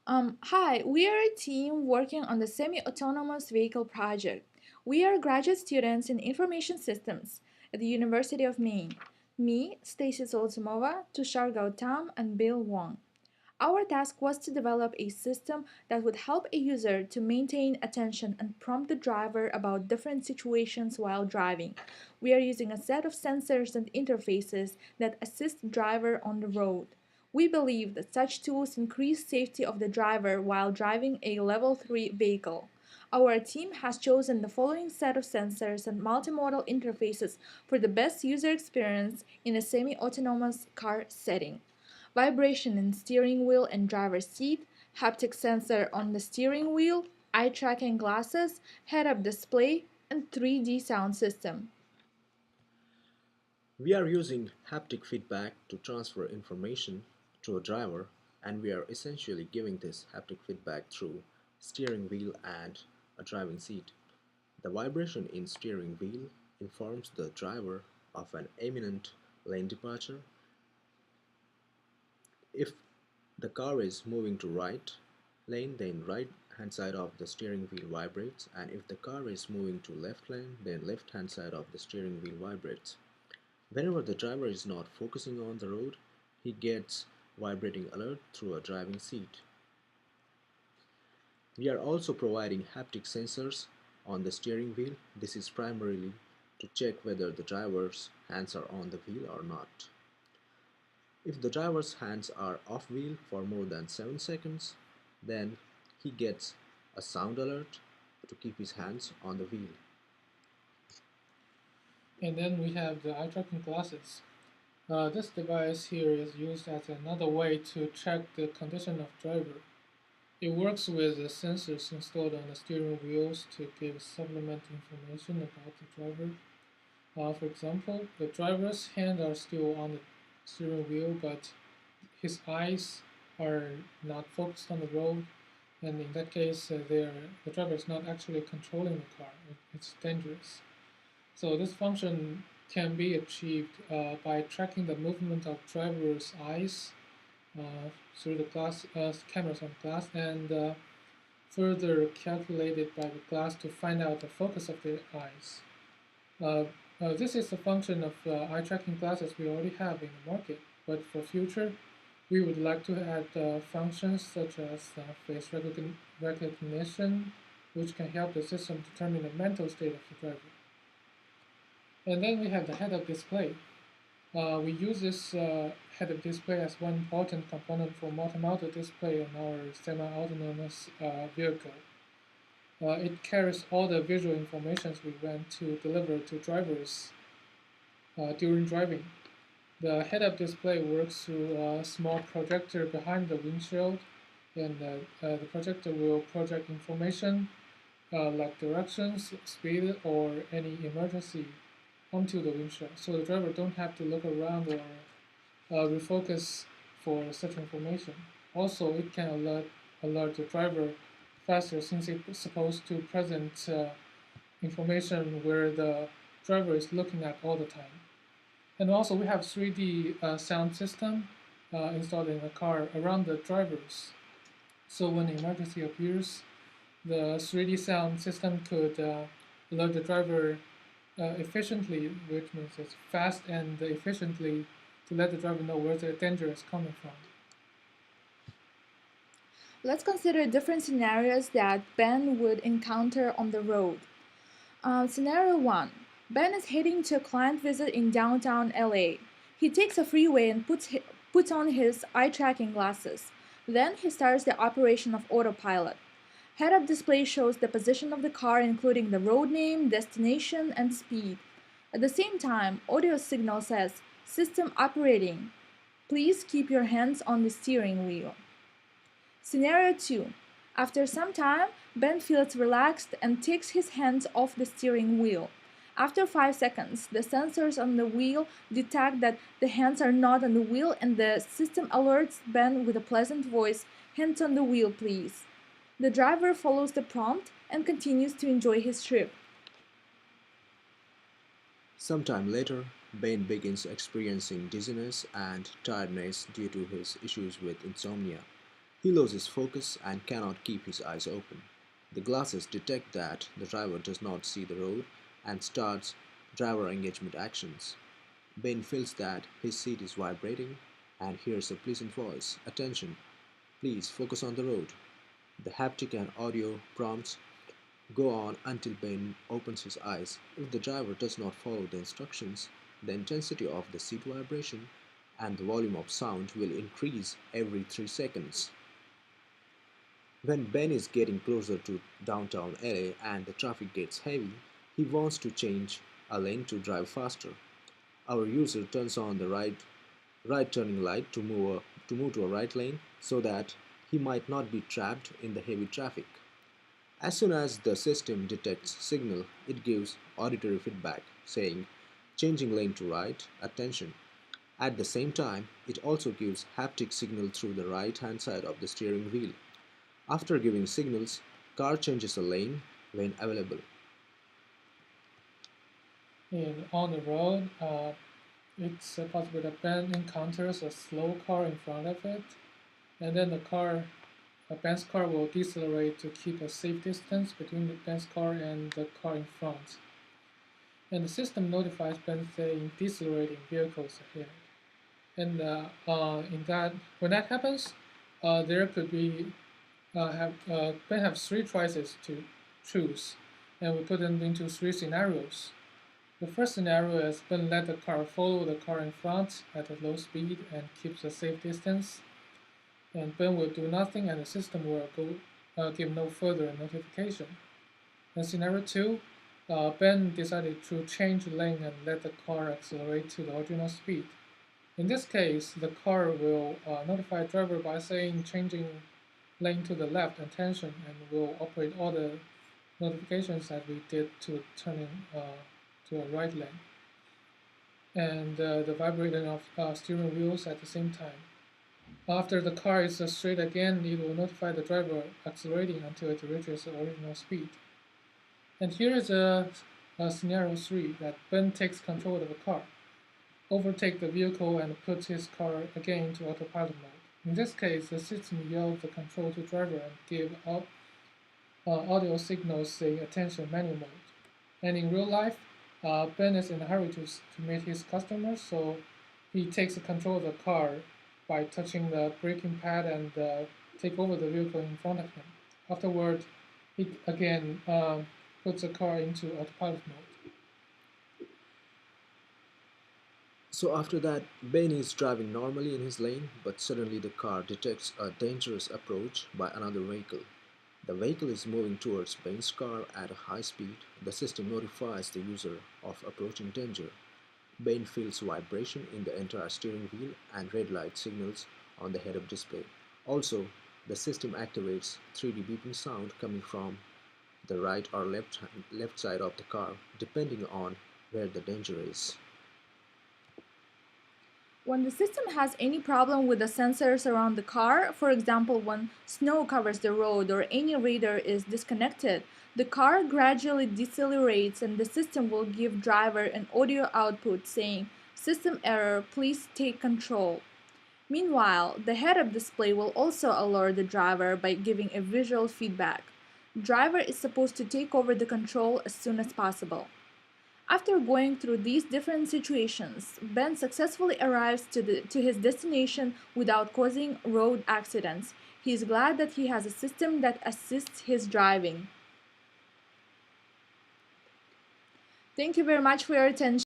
Hi, we are a team working on the semi-autonomous vehicle project. We are graduate students in information systems at the University of Maine. Me, Stacy Solzimova, Tushar Gautam, and Bill Wong. Our task was to develop a system that would help a user to maintain attention and prompt the driver about different situations while driving. We are using a set of sensors and interfaces that assist the driver on the road. We believe that such tools increase safety of the driver while driving a level 3 vehicle. Our team has chosen the following set of sensors and multimodal interfaces for the best user experience in a semi-autonomous car setting: vibration in steering wheel and driver's seat, haptic sensor on the steering wheel, eye tracking glasses, head-up display, and 3D sound system. We are using haptic feedback to transfer information to a driver, and we are essentially giving this haptic feedback through steering wheel and a driving seat. The vibration in steering wheel informs the driver of an imminent lane departure. If the car is moving to right lane, then right hand side of the steering wheel vibrates, and if the car is moving to left lane, then left hand side of the steering wheel vibrates. Whenever the driver is not focusing on the road, he gets vibrating alert through a driving seat. We are also providing haptic sensors on the steering wheel. This is primarily to check whether the driver's hands are on the wheel or not. If the driver's hands are off wheel for more than 7 seconds, then he gets a sound alert to keep his hands on the wheel. And then we have the eye tracking glasses. This device here is used as another way to check the condition of driver. It works with the sensors installed on the steering wheels to give supplementary information about the driver. For example, the driver's hands are still on the steering wheel, but his eyes are not focused on the road, and in that case, the driver is not actually controlling the car. It's dangerous. So this function can be achieved by tracking the movement of driver's eyes through the glass cameras on the glass and further calculated by the glass to find out the focus of the eyes. Uh, this is a function of eye tracking glasses we already have in the market, but for future, we would like to add functions such as face recognition, which can help the system determine the mental state of the driver. And then we have the head-up display. We use this head-up display as one important component for multimodal display on our semi-autonomous vehicle. It carries all the visual information we want to deliver to drivers during driving. The head-up display works through a small projector behind the windshield, and the projector will project information like directions, speed, or any emergency onto the windshield, so the driver don't have to look around or refocus for such information. Also, it can alert the driver faster since it's supposed to present information where the driver is looking at all the time. And also, we have 3D sound system installed in the car around the drivers. So when an emergency appears, the 3D sound system could alert the driver efficiently, which means it's fast and efficiently to let the driver know where the danger is coming from. Let's consider different scenarios that Ben would encounter on the road. Scenario 1: Ben is heading to a client visit in downtown LA. He takes a freeway and puts on his eye tracking glasses. Then he starts the operation of autopilot. Head-up display shows the position of the car, including the road name, destination, and speed. At the same time, audio signal says, "System operating. Please keep your hands on the steering wheel." Scenario 2: after some time, Ben feels relaxed and takes his hands off the steering wheel. After 5 seconds, the sensors on the wheel detect that the hands are not on the wheel, and the system alerts Ben with a pleasant voice, "Hands on the wheel, please." The driver follows the prompt and continues to enjoy his trip. Sometime later, Bain begins experiencing dizziness and tiredness due to his issues with insomnia. He loses focus and cannot keep his eyes open. The glasses detect that the driver does not see the road and starts driver engagement actions. Ben feels that his seat is vibrating and hears a pleasant voice. Attention, please focus on the road. The haptic and audio prompts go on until Ben opens his eyes. If the driver does not follow the instructions, the intensity of the seat vibration and the volume of sound will increase every 3 seconds. When Ben is getting closer to downtown LA and the traffic gets heavy, he wants to change a lane to drive faster. Our user turns on the right turning light to move to a right lane so that he might not be trapped in the heavy traffic. As soon as the system detects signal, it gives auditory feedback saying changing lane to right, attention. At the same time, it also gives haptic signal through the right hand side of the steering wheel. After giving signals, car changes a lane when available. On the road, it's possible that Ben encounters a slow car in front of it, and then Ben's car will decelerate to keep a safe distance between the Ben's car and the car in front. And the system notifies Ben saying decelerating vehicles ahead. And in that, when that happens, there could be Ben have three choices to choose, and we put them into three scenarios. The first scenario is Ben let the car follow the car in front at a low speed and keeps a safe distance. And Ben will do nothing and the system will give no further notification. In scenario 2, Ben decided to change lane and let the car accelerate to the original speed. In this case, the car will notify the driver by saying changing lane to the left attention and will operate all the notifications that we did to turning to a right lane. And the vibrating of steering wheels at the same time. After the car is straight again, it will notify the driver accelerating until it reaches the original speed. And here is a scenario 3 that Ben takes control of the car, overtake the vehicle and puts his car again into autopilot mode. In this case, the system yells the control to driver and give out audio signals saying attention manual mode. And in real life, Ben is in a hurry to meet his customers, so he takes control of the car by touching the braking pad and take over the vehicle in front of him. Afterward, he again puts the car into autopilot mode. So after that, Ben is driving normally in his lane, but suddenly the car detects a dangerous approach by another vehicle. The vehicle is moving towards Ben's car at a high speed. The system notifies the user of approaching danger. Ben feels vibration in the entire steering wheel and red light signals on the head-up display. Also, the system activates 3D beeping sound coming from the right or left side of the car, depending on where the danger is. When the system has any problem with the sensors around the car, for example, when snow covers the road or any radar is disconnected, the car gradually decelerates and the system will give driver an audio output saying, "System error, please take control." Meanwhile, the head-up display will also alert the driver by giving a visual feedback. Driver is supposed to take over the control as soon as possible. After going through these different situations, Ben successfully arrives to his destination without causing road accidents. He is glad that he has a system that assists his driving. Thank you very much for your attention.